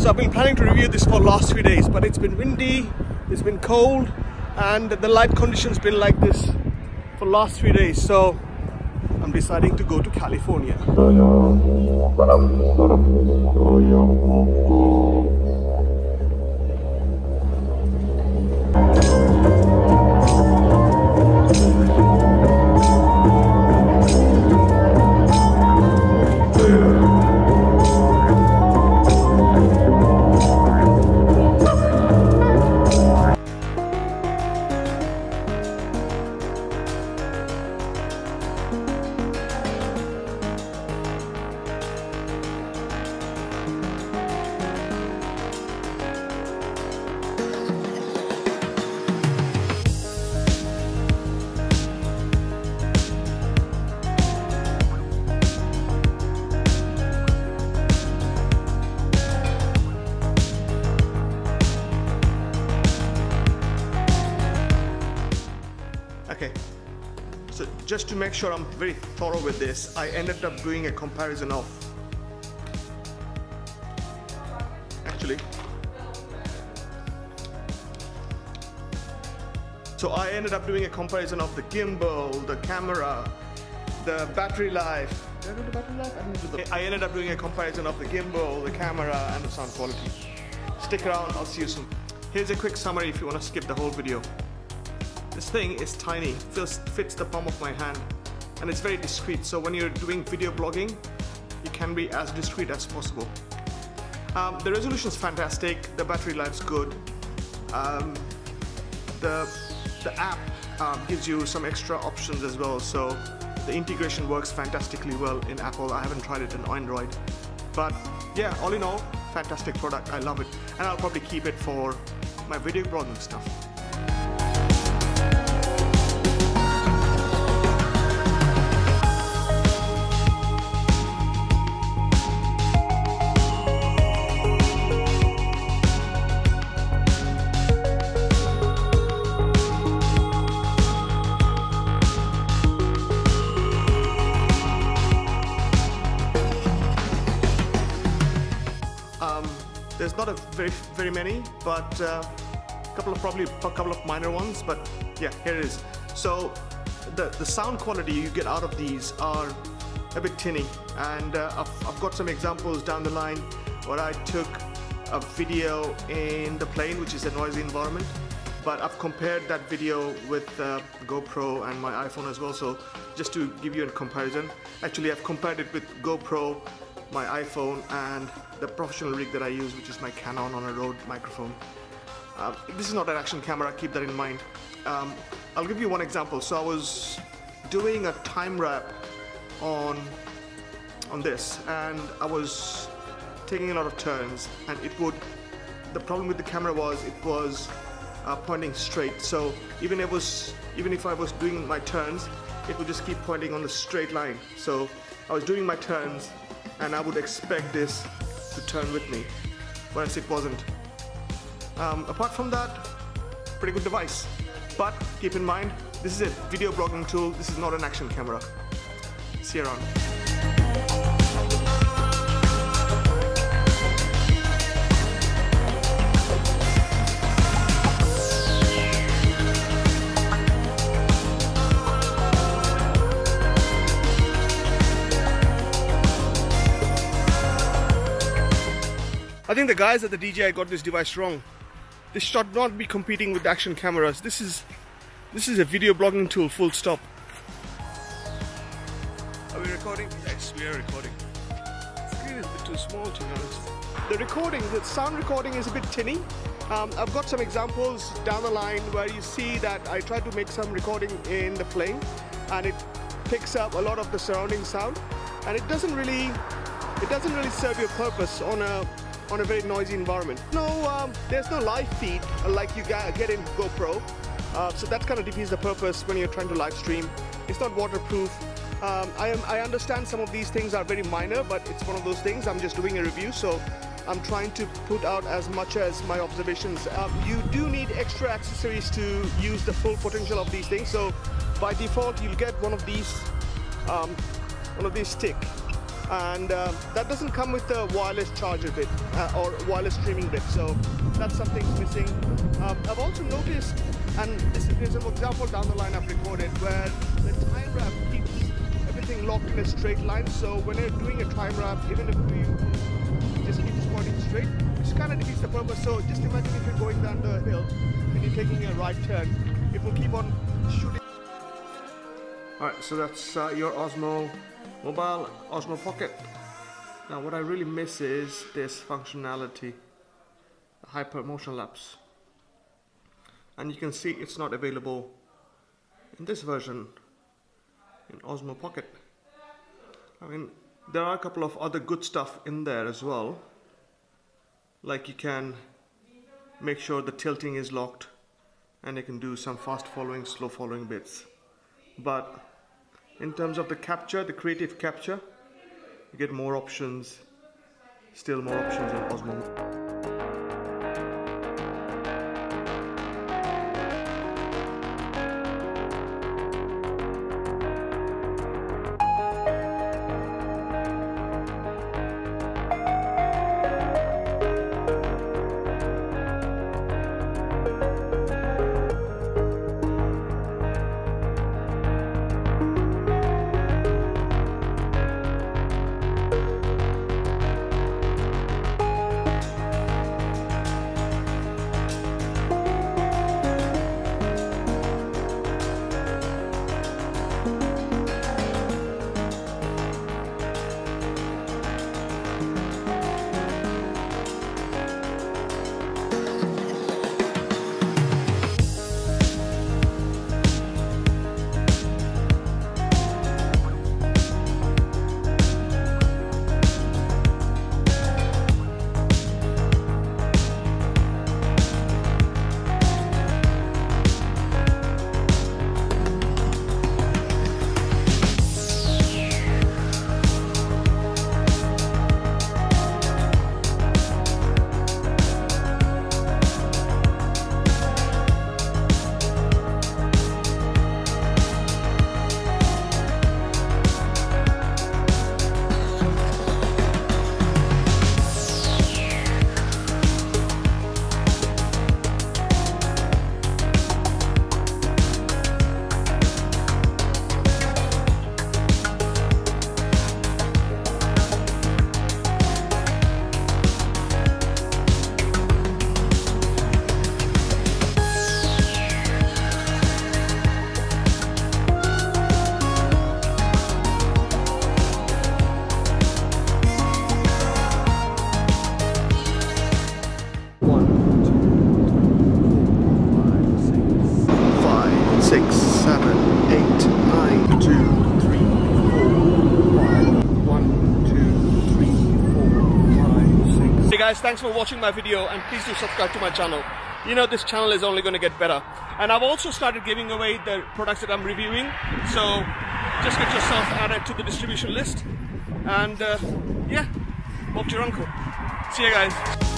So I've been planning to review this for last few days, but it's been windy, it's been cold, and the light conditions been like this for last few days. So I'm deciding to go to California. Okay, so just to make sure I'm very thorough with this, I ended up doing a comparison of, I ended up doing a comparison of the gimbal, the camera, the battery life. Did I do the battery life? I ended up doing a comparison of the gimbal, the camera, and the sound quality. Stick around, I'll see you soon. Here's a quick summary if you want to skip the whole video. This thing is tiny, fits the palm of my hand, and it's very discreet. So when you're doing video blogging, you can be as discreet as possible. The resolution is fantastic, the battery life's good. The app gives you some extra options as well, so the integration works fantastically well in Apple. I haven't tried it in Android, but yeah, all in all, fantastic product. I love it, and I'll probably keep it for my video blogging stuff. There's not a very many, but probably a couple of minor ones, but yeah, here it is. So the sound quality you get out of these are a bit tinny, and I've got some examples down the line where I took a video in the plane, which is a noisy environment, but I've compared that video with GoPro and my iPhone as well. So just to give you a comparison, actually I've compared it with GoPro, my iPhone, and the professional rig that I use, which is my Canon on a Rode microphone. This is not an action camera, keep that in mind. I'll give you one example. So I was doing a Timewrap on this, and I was taking a lot of turns, and the problem with the camera was it was pointing straight. So even if I was doing my turns, it would just keep pointing on the straight line. So I was doing my turns, and I would expect this to turn with me, whereas it wasn't. Apart from that, pretty good device. But keep in mind, this is a video blogging tool, this is not an action camera. See you around. I think the guys at the DJI got this device wrong. This should not be competing with action cameras. This is a video blogging tool, full stop. Are we recording? Yes, we are recording. The screen is a bit too small, to be honest. The sound recording is a bit tinny. I've got some examples down the line where you see that I tried to make some recording in the plane, and it picks up a lot of the surrounding sound, and it doesn't really serve your purpose on a very noisy environment. No, there's no live feed like you get in GoPro, so that kind of defeats the purpose when you're trying to live stream. It's not waterproof. I understand some of these things are very minor, but it's one of those things. I'm just doing a review, so I'm trying to put out as much as my observations. You do need extra accessories to use the full potential of these things. So by default, you'll get one of these stick. and that doesn't come with the wireless charger bit or wireless streaming bit, so that's something missing. I've also noticed, and this is an example down the line I've recorded, where the time wrap keeps everything locked in a straight line, so when you're doing a time wrap, even if you just keep pointing straight, which kind of defeats the purpose. So just imagine if you're going down the hill and you're taking a right turn, it will keep on shooting. Alright, so that's your Osmo Mobile, Osmo Pocket. Now what I really miss is this functionality, hyper motion lapse. And you can see it's not available in this version, in Osmo Pocket. I mean, there are a couple of other good stuff in there as well. Like you can make sure the tilting is locked, and you can do some fast following, slow following bits. But in terms of the capture, the creative capture, you get more options, still more options on Osmo. Guys, thanks for watching my video, and please do subscribe to my channel. You know, this channel is only going to get better, and I've also started giving away the products that I'm reviewing, so just get yourself added to the distribution list, and yeah, hope to your uncle. See you guys.